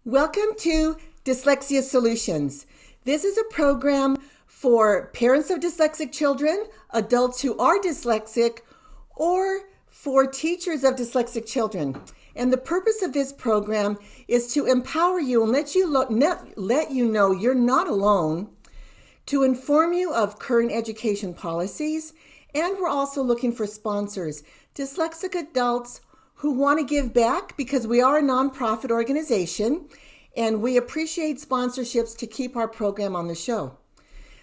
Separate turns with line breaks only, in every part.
Welcome to Dyslexia Solutions. This is a program for parents of dyslexic children, adults who are dyslexic, or for teachers of dyslexic children. And the purpose of this program is to empower you and let you know you're not alone, to inform you of current education policies, and we're also looking for sponsors, dyslexic adults who want to give back, because we are a nonprofit organization and we appreciate sponsorships to keep our program on the show.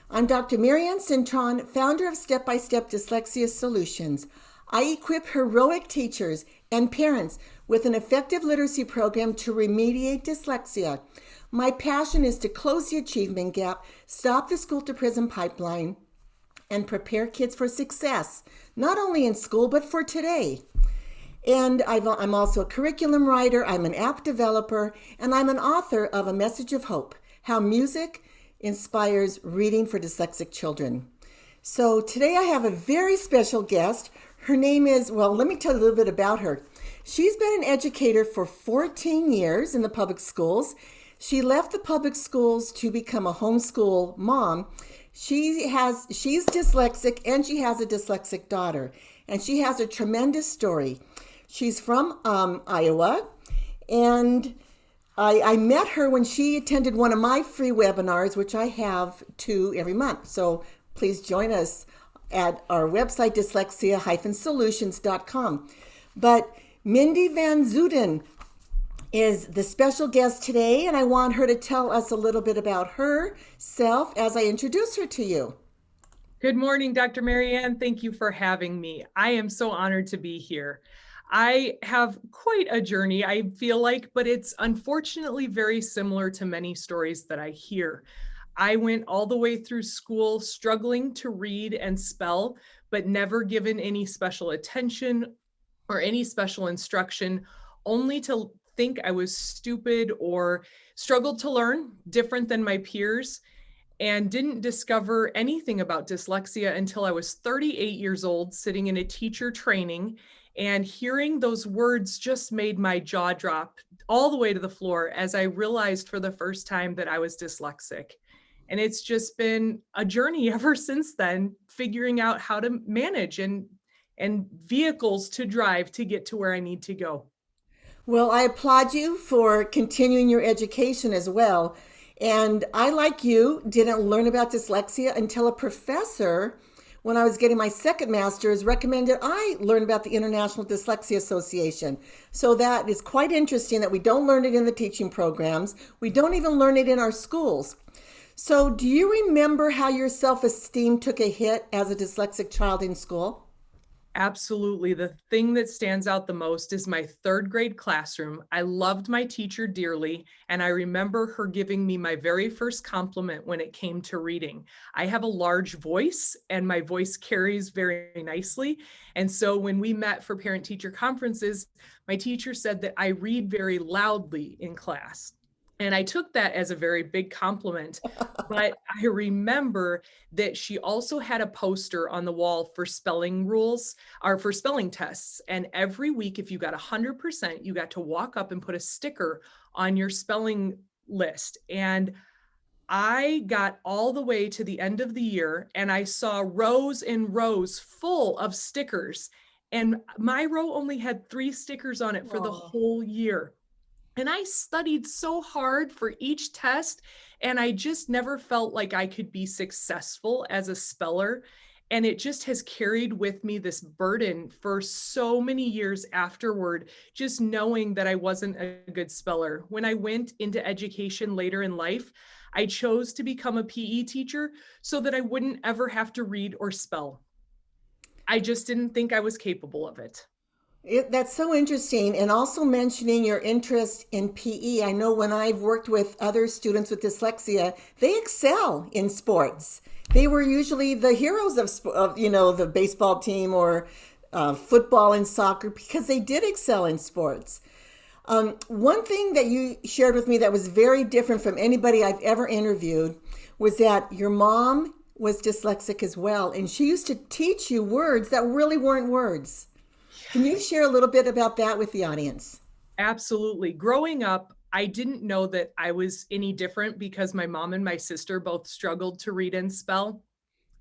I'm Dr. Marianne Cintron, founder of Step by Step Dyslexia Solutions. I equip heroic teachers and parents with an effective literacy program to remediate dyslexia. My passion is to close the achievement gap, stop the school to prison pipeline, and prepare kids for success, not only in school, but for today. And I'm also a curriculum writer, I'm an app developer, and I'm an author of A Message of Hope, How Music Inspires Reading for Dyslexic Children. So today I have a very special guest. Her name is, well, let me tell you a little bit about her. She's been an educator for 14 years in the public schools. She left the public schools to become a homeschool mom. She's dyslexic and she has a dyslexic daughter, and she has a tremendous story. She's from Iowa, and I met her when she attended one of my free webinars, which I have 2 every month. So please join us at our website, dyslexia-solutions.com. But Mindy Van Zuiden is the special guest today, and I want her to tell us a little bit about herself as I introduce her to you.
Good morning, Dr. Marianne. Thank you for having me. I am so honored to be here. I have quite a journey, I feel like, but it's unfortunately very similar to many stories that I hear. I went all the way through school struggling to read and spell, but never given any special attention or any special instruction, only to think I was stupid or struggled to learn different than my peers, and didn't discover anything about dyslexia until I was 38 years old, sitting in a teacher training, and hearing those words just made my jaw drop all the way to the floor as I realized for the first time that I was dyslexic. And it's just been a journey ever since then, figuring out how to manage and vehicles to drive to get to where I need to go.
Well, I applaud you for continuing your education as well. And I, like you, didn't learn about dyslexia until a professor, when I was getting my second master's, recommended I learn about the International Dyslexia Association. So that is quite interesting that we don't learn it in the teaching programs. We don't even learn it in our schools. So do you remember how your self-esteem took a hit as a dyslexic child in school?
Absolutely. The thing that stands out the most is my 3rd grade classroom. I loved my teacher dearly, and I remember her giving me my very first compliment when it came to reading. I have a large voice, and my voice carries very nicely. And so when we met for parent-teacher conferences, my teacher said that I read very loudly in class. And I took that as a very big compliment, but I remember that she also had a poster on the wall for spelling rules or for spelling tests. And every week, if you got 100%, you got to walk up and put a sticker on your spelling list. And I got all the way to the end of the year and I saw rows and rows full of stickers. And my row only had 3 stickers on it for the whole year. And I studied so hard for each test, and I just never felt like I could be successful as a speller. And it just has carried with me this burden for so many years afterward, just knowing that I wasn't a good speller. When I went into education later in life, I chose to become a PE teacher so that I wouldn't ever have to read or spell. I just didn't think I was capable of it.
That's so interesting. And also mentioning your interest in PE. I know when I've worked with other students with dyslexia, they excel in sports. They were usually the heroes of the baseball team or football and soccer, because they did excel in sports. One thing that you shared with me that was very different from anybody I've ever interviewed was that your mom was dyslexic as well, and she used to teach you words that really weren't words. Can you share a little bit about that with the audience?
Absolutely. Growing up, I didn't know that I was any different because my mom and my sister both struggled to read and spell.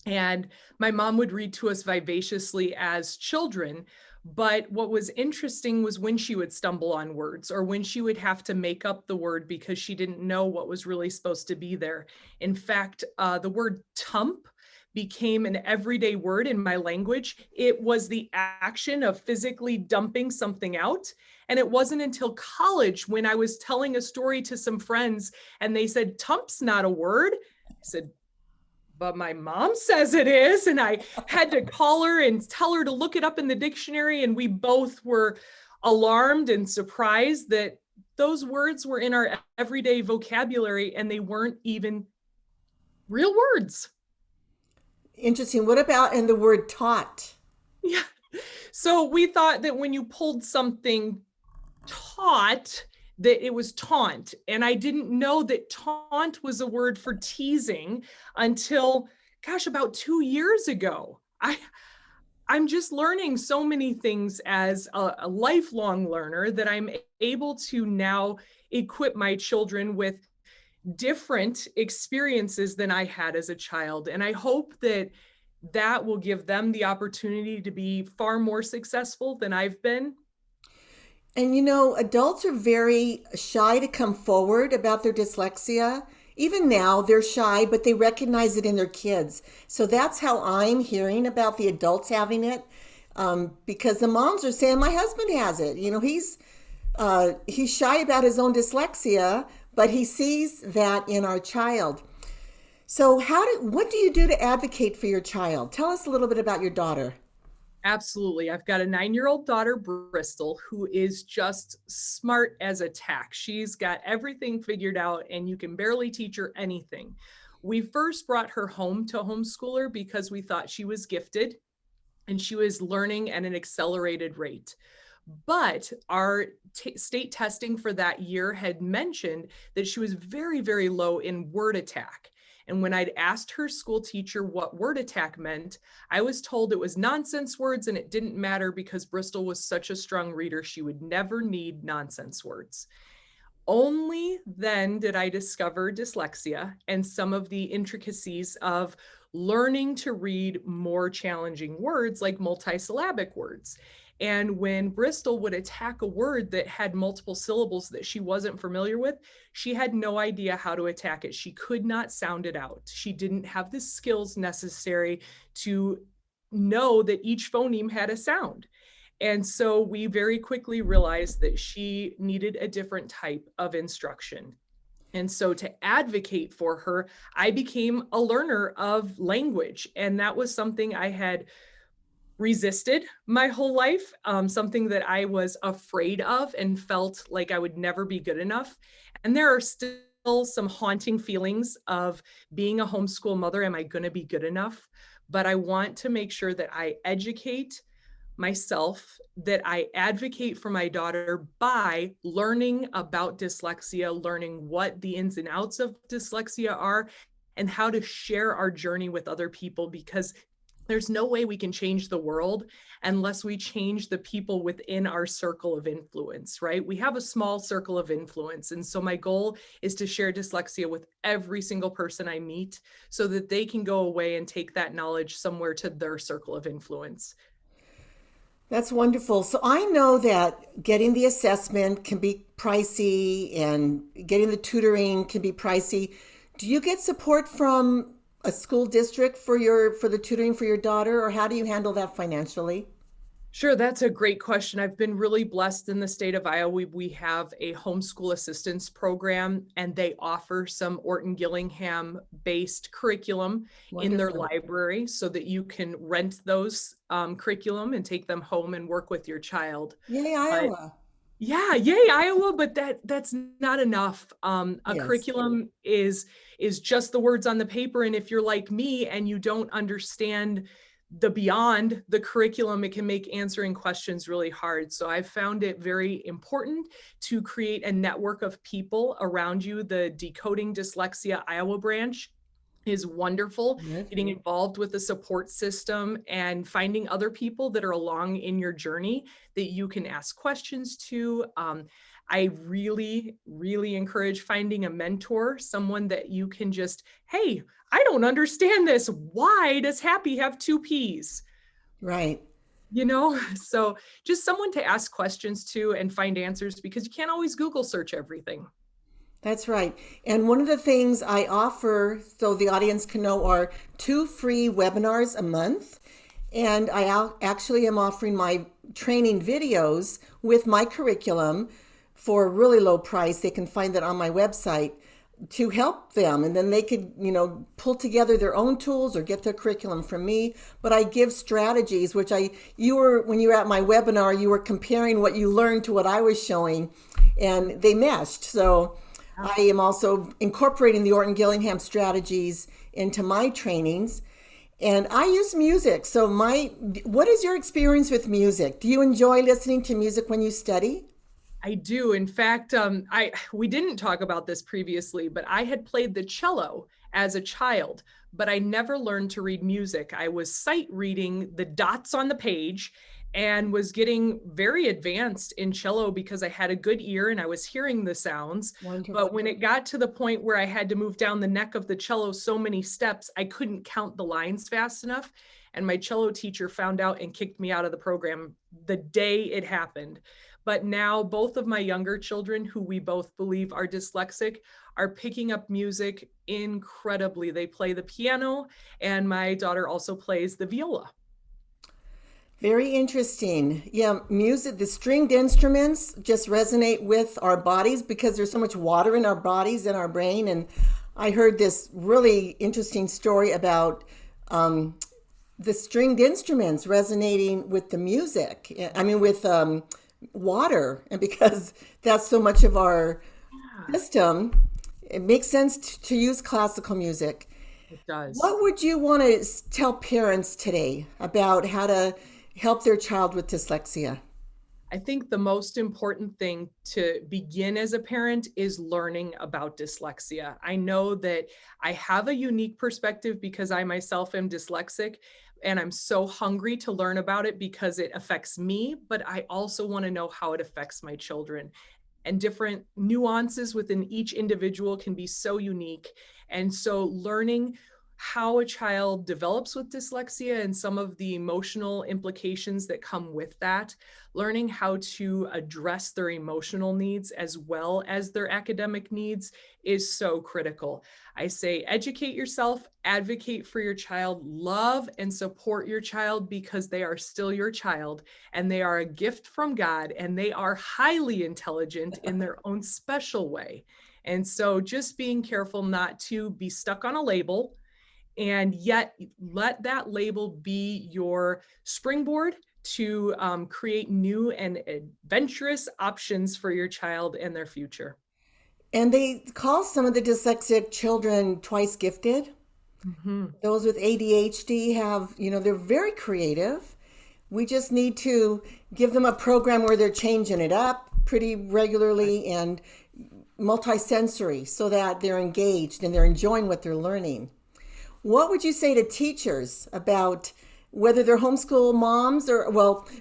And my mom would read to us vivaciously as children. But what was interesting was when she would stumble on words or when she would have to make up the word because she didn't know what was really supposed to be there. In fact, the word tump became an everyday word in my language. It was the action of physically dumping something out. And it wasn't until college when I was telling a story to some friends and they said, "Tump's not a word." I said, "But my mom says it is." And I had to call her and tell her to look it up in the dictionary. And we both were alarmed and surprised that those words were in our everyday vocabulary and they weren't even real words.
Interesting. What about in the word taught?
Yeah. So we thought that when you pulled something taught, that it was taunt. And I didn't know that taunt was a word for teasing until, gosh, about 2 years ago. I'm just learning so many things as a lifelong learner that I'm able to now equip my children with different experiences than I had as a child. And I hope that that will give them the opportunity to be far more successful than I've been.
And you know, adults are very shy to come forward about their dyslexia. Even now, they're shy, but they recognize it in their kids. So that's how I'm hearing about the adults having it, because the moms are saying, "My husband has it." You know, he's shy about his own dyslexia, but he sees that in our child. So, what do you do to advocate for your child? Tell us a little bit about your daughter.
Absolutely. I've got a 9-year-old daughter, Bristol, who is just smart as a tack. She's got everything figured out, and you can barely teach her anything. We first brought her home to homeschool her because we thought she was gifted and she was learning at an accelerated rate. But our state testing for that year had mentioned that she was very, very low in word attack. And when I'd asked her school teacher what word attack meant, I was told it was nonsense words and it didn't matter because Bristol was such a strong reader, she would never need nonsense words. Only then did I discover dyslexia and some of the intricacies of learning to read more challenging words like multisyllabic words. And when Bristol would attack a word that had multiple syllables that she wasn't familiar with, she had no idea how to attack it. She could not sound it out. She didn't have the skills necessary to know that each phoneme had a sound. And so we very quickly realized that she needed a different type of instruction. And so to advocate for her, I became a learner of language. And that was something I had resisted my whole life, something that I was afraid of and felt like I would never be good enough. And there are still some haunting feelings of being a homeschool mother. Am I going to be good enough? But I want to make sure that I educate myself, that I advocate for my daughter by learning about dyslexia, learning what the ins and outs of dyslexia are, and how to share our journey with other people, because there's no way we can change the world unless we change the people within our circle of influence, right? We have a small circle of influence. And so my goal is to share dyslexia with every single person I meet so that they can go away and take that knowledge somewhere to their circle of influence.
That's wonderful. So I know that getting the assessment can be pricey and getting the tutoring can be pricey. Do you get support from a school district for the tutoring for your daughter, or how do you handle that financially?
Sure, that's a great question. I've been really blessed in the state of Iowa. We have a homeschool assistance program, and they offer some Orton Gillingham based curriculum in their
Wonderful.
library so that you can rent those curriculum and take them home and work with your child.
Yay,
But
Iowa.
yeah, yay, Iowa, but that's not enough. A
Yes.
curriculum is just the words on the paper, and if you're like me and you don't understand the beyond the curriculum, it can make answering questions really hard. So I've found it very important to create a network of people around you. The Decoding Dyslexia Iowa branch is wonderful.
Good.
Getting involved with the support system and finding other people that are along in your journey that you can ask questions to. I really, really encourage finding a mentor, someone that you can just, hey, I don't understand this. Why does Happy have two P's?
Right.
You know, so just someone to ask questions to and find answers, because you can't always Google search everything.
That's right. And one of the things I offer so the audience can know are 2 free webinars a month. And actually am offering my training videos with my curriculum for a really low price. They can find that on my website to help them. And then they could, pull together their own tools or get their curriculum from me. But I give strategies, when you were at my webinar, you were comparing what you learned to what I was showing, and they meshed. So I am also incorporating the Orton Gillingham strategies into my trainings. And I use music. So what is your experience with music? Do you enjoy listening to music when you study?
I do. In fact, we didn't talk about this previously, but I had played the cello as a child, but I never learned to read music. I was sight reading the dots on the page and was getting very advanced in cello because I had a good ear and I was hearing the sounds.
Wonderful.
But when it got to the point where I had to move down the neck of the cello so many steps, I couldn't count the lines fast enough. And my cello teacher found out and kicked me out of the program the day it happened. But now both of my younger children, who we both believe are dyslexic, are picking up music incredibly. They play the piano, and my daughter also plays the viola.
Very interesting. Yeah, music, the stringed instruments just resonate with our bodies because there's so much water in our bodies and our brain. And I heard this really interesting story about the stringed instruments resonating with the music. I mean, with water. And because that's so much of our system, it makes sense to use classical music.
It does.
What would you want to tell parents today about how to help their child with dyslexia?
I think the most important thing to begin as a parent is learning about dyslexia. I know that I have a unique perspective because I myself am dyslexic, and I'm so hungry to learn about it because it affects me, but I also want to know how it affects my children. And different nuances within each individual can be so unique. And so learning how a child develops with dyslexia and some of the emotional implications that come with that, learning how to address their emotional needs as well as their academic needs is so critical. I say educate yourself, advocate for your child, love and support your child because they are still your child and they are a gift from God and they are highly intelligent in their own special way. And so just being careful not to be stuck on a label, and yet let that label be your springboard to create new and adventurous options for your child and their future.
And they call some of the dyslexic children twice gifted.
Mm-hmm.
Those with ADHD have, they're very creative. We just need to give them a program where they're changing it up pretty regularly and multisensory so that they're engaged and they're enjoying what they're learning. What would you say to teachers about whether they're homeschool moms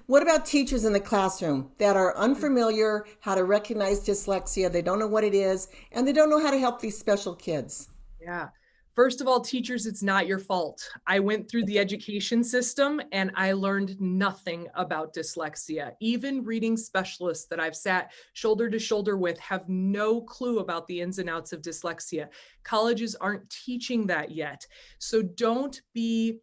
what about teachers in the classroom that are unfamiliar how to recognize dyslexia? They don't know what it is, and they don't know how to help these special kids.
Yeah. First of all, teachers, it's not your fault. I went through the education system and I learned nothing about dyslexia. Even reading specialists that I've sat shoulder to shoulder with have no clue about the ins and outs of dyslexia. Colleges aren't teaching that yet. So don't be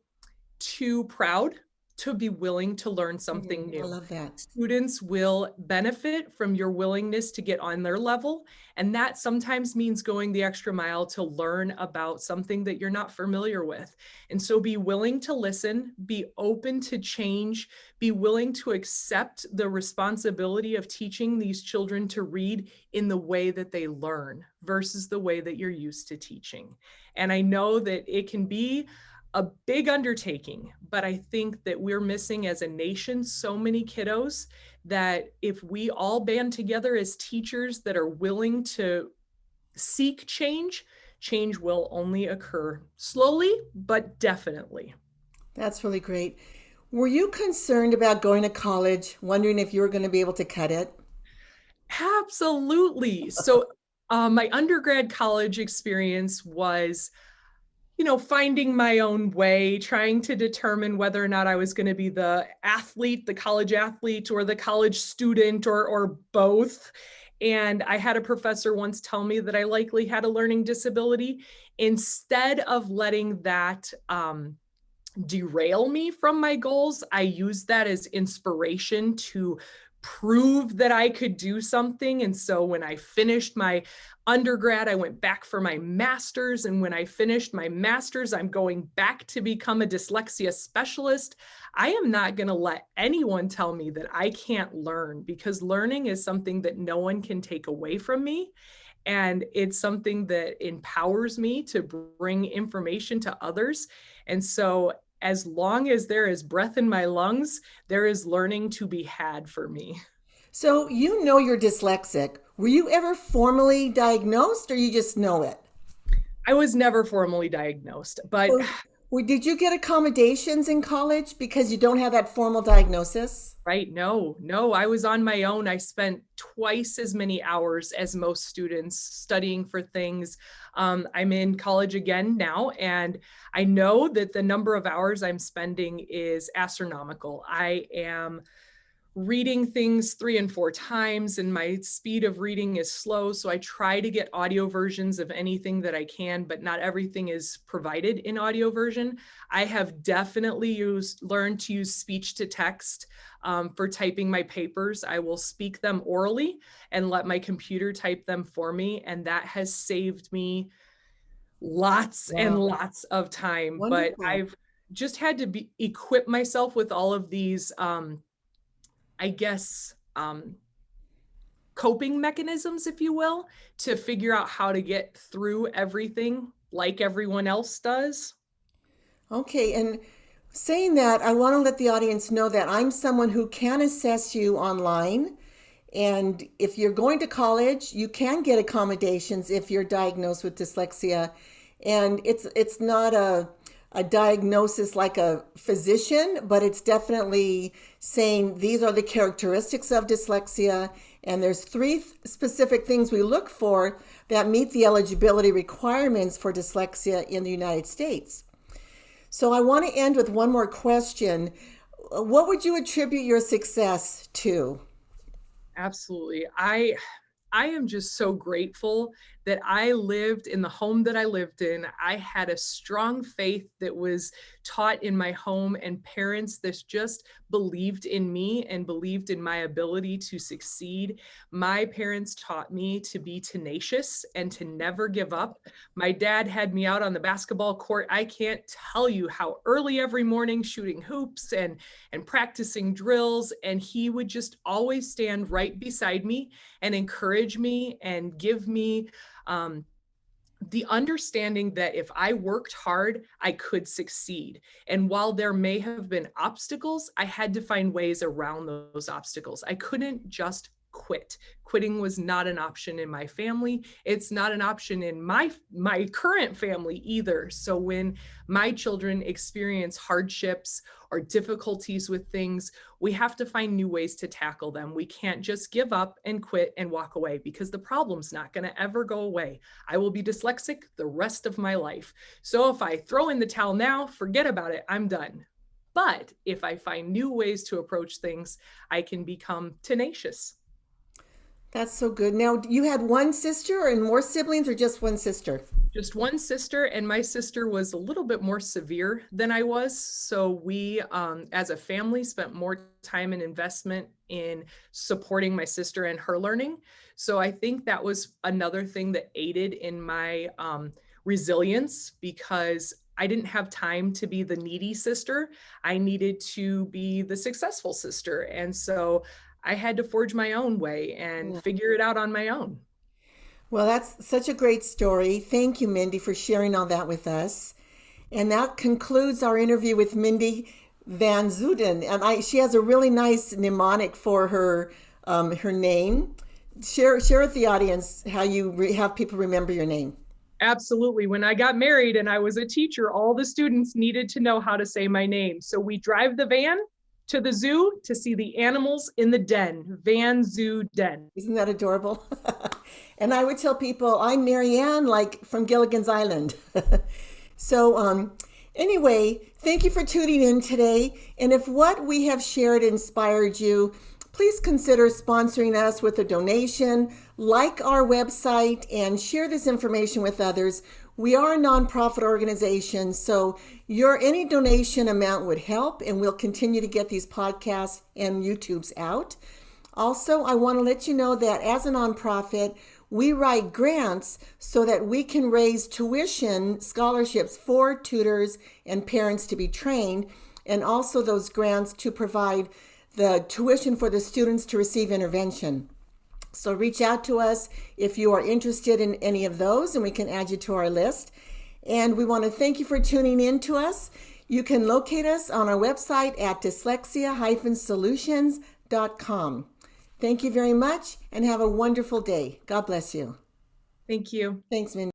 too proud to be willing to learn something new.
I love that.
Students will benefit from your willingness to get on their level. And that sometimes means going the extra mile to learn about something that you're not familiar with. And so be willing to listen, be open to change, be willing to accept the responsibility of teaching these children to read in the way that they learn versus the way that you're used to teaching. And I know that it can be a big undertaking, but I think that we're missing as a nation so many kiddos that if we all band together as teachers that are willing to seek change, change will only occur slowly, but definitely.
That's really great. Were you concerned about going to college, wondering if you were going to be able to cut it?
Absolutely. So my undergrad college experience was, finding my own way, trying to determine whether or not I was going to be the athlete, the college athlete, or the college student, or both. And I had a professor once tell me that I likely had a learning disability. Instead of letting that derail me from my goals, I used that as inspiration to prove that I could do something. And so when I finished my undergrad, I went back for my master's. And when I finished my master's, I'm going back to become a dyslexia specialist. I am not going to let anyone tell me that I can't learn, because learning is something that no one can take away from me. And it's something that empowers me to bring information to others. And so as long as there is breath in my lungs, there is learning to be had for me.
So you know you're dyslexic. Were you ever formally diagnosed or you just know it?
I was never formally diagnosed, but
Did you get accommodations in college because you don't have that formal diagnosis?
right, no, I was on my own. I spent twice as many hours as most students studying for things. I'm in college again now, and I know that the number of hours I'm spending is astronomical. I am reading things 3 and 4 times, and my speed of reading is slow. So I try to get audio versions of anything that I can, but not everything is provided in audio version. I have definitely learned to use speech to text for typing my papers. I will speak them orally and let my computer type them for me. And that has saved me lots and
Wow,
lots of time. But
wonderful.
I've just had to equip myself with all of these I guess, coping mechanisms, if you will, to figure out how to get through everything like everyone else does.
Okay, and saying that, I want to let the audience know that I'm someone who can assess you online. And if you're going to college, you can get accommodations if you're diagnosed with dyslexia. And it's not a diagnosis like a physician, but it's definitely saying these are the characteristics of dyslexia. And there's three specific things we look for that meet the eligibility requirements for dyslexia in the United States. So I want to end with one more question. What would you attribute your success to?
Absolutely. I am just so grateful that I lived in the home that I lived in. I had a strong faith that was taught in my home, and parents that just believed in me and believed in my ability to succeed. My parents taught me to be tenacious and to never give up. My dad had me out on the basketball court. I can't tell you how early every morning, shooting hoops and practicing drills, and he would just always stand right beside me and encourage me and give me the understanding that if I worked hard, I could succeed. And while there may have been obstacles, I had to find ways around those obstacles. I couldn't just quit. Quitting was not an option in my family. It's not an option in my current family either. So when my children experience hardships or difficulties with things, we have to find new ways to tackle them. We can't just give up and quit and walk away, because the problem's not going to ever go away. I will be dyslexic the rest of my life. So if I throw in the towel now, forget about it, I'm done. But if I find new ways to approach things, I can become tenacious.
That's so good. Now, you had one sister and more siblings, or just one sister?
Just one sister, and my sister was a little bit more severe than I was. So we, as a family, spent more time and investment in supporting my sister and her learning. So I think that was another thing that aided in my resilience, because I didn't have time to be the needy sister. I needed to be the successful sister. And so I had to forge my own way and
Yeah.
figure it out on my own.
Well, that's such a great story. Thank you, Mindy, for sharing all that with us. And that concludes our interview with Mindy Van Zuiden. And she has a really nice mnemonic for her name. Share with the audience how you have people remember your name.
Absolutely. When I got married and I was a teacher, all the students needed to know how to say my name. So we drive the van To the zoo to see the animals in the den. Van Zuiden.
Isn't that adorable? And I would tell people I'm Marianne, like from Gilligan's Island. So anyway, thank you for tuning in today. And if what we have shared inspired you, please consider sponsoring us with a donation, like our website, and share this information with others. We are a nonprofit organization, so any donation amount would help, and we'll continue to get these podcasts and YouTubes out. Also, I want to let you know that as a nonprofit, we write grants so that we can raise tuition scholarships for tutors and parents to be trained, and also those grants to provide the tuition for the students to receive intervention. So reach out to us if you are interested in any of those, and we can add you to our list. And we want to thank you for tuning in to us. You can locate us on our website at dyslexia-solutions.com. Thank you very much and have a wonderful day. God bless you.
Thank you.
Thanks, Mindy.